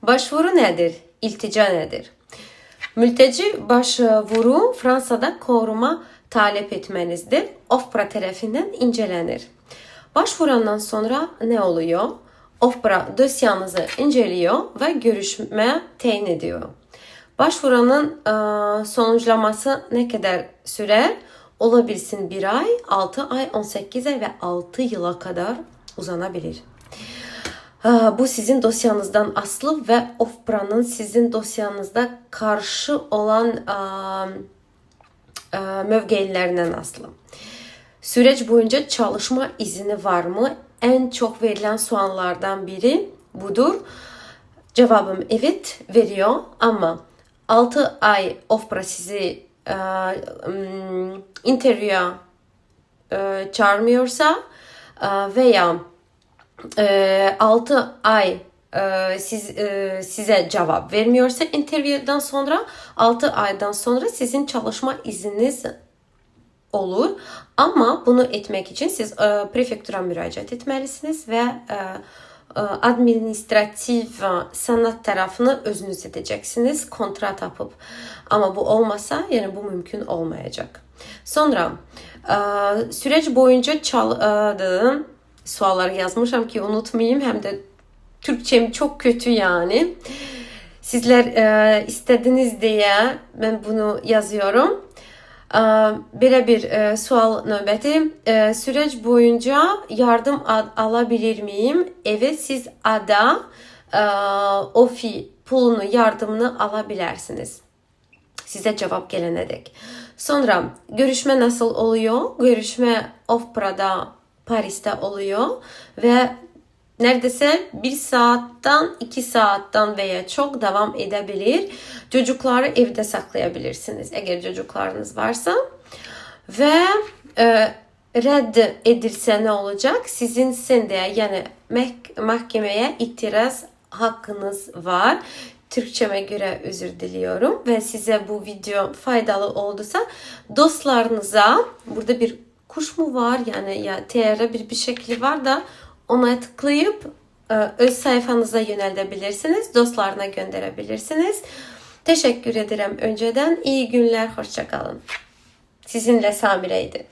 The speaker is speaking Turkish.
Başvuru nedir? İltica nedir? Mülteci başvuru Fransa'da koruma talep etmenizdir. OFPRA tarafından incelenir. Başvurandan sonra ne oluyor? OFPRA dosyanızı inceliyor ve görüşme teyin ediyor. Başvuranın sonuçlaması ne kadar sürer? Olabilsin 1 ay, 6 ay, 18 ay ve 6 yıla kadar uzanabilir. Bu sizin dosyanızdan aslı ve OFPRA'nın sizin dosyanızda karşı olan mövqeilerinden aslı. Süreç boyunca çalışma izni var mı? En çok verilen sorulardan biri budur. Cevabım evet veriyor ama 6 ay OFPRA sizi interview'a çağırmıyorsa veya 6 ay size cevap vermiyorsa interview'dan sonra 6 aydan sonra sizin çalışma izniniz olur. Ama bunu etmek için siz prefektura müracaat etmelisiniz ve administratif sanat tarafını özünüz edeceksiniz kontrat tapıp. Ama bu olmasa yani bu mümkün olmayacak. Sonra süreç boyunca sualları yazmışam ki unutmayayım, hem de Türkçem çok kötü yani. Sizler istediniz diye ben bunu yazıyorum. Böyle bir sual nöbeti. Süreç boyunca yardım alabilir miyim? Evet, siz ADA, OFI pulunu, yardımını alabilirsiniz. Size cevap gelene dek. Sonra görüşme nasıl oluyor? Görüşme OFPRA'da Paris'te oluyor ve neredeyse 1 saatten 2 saatten veya çok devam edebilir. Çocukları evde saklayabilirsiniz eğer çocuklarınız varsa. Ve red edilse ne olacak? Sizin sendiğe yani mahkemeye itiraz hakkınız var. Türkçeme göre özür diliyorum ve size bu video faydalı olduysa dostlarınıza, burada bir kuş mu var yani ya TR bir şekli var da ona tıklayıp öz sayfanıza yöneltebilirsiniz. Dostlarına gönderebilirsiniz. Teşekkür ederim önceden. İyi günler, hoşça kalın. Sizinle Samire'ydi.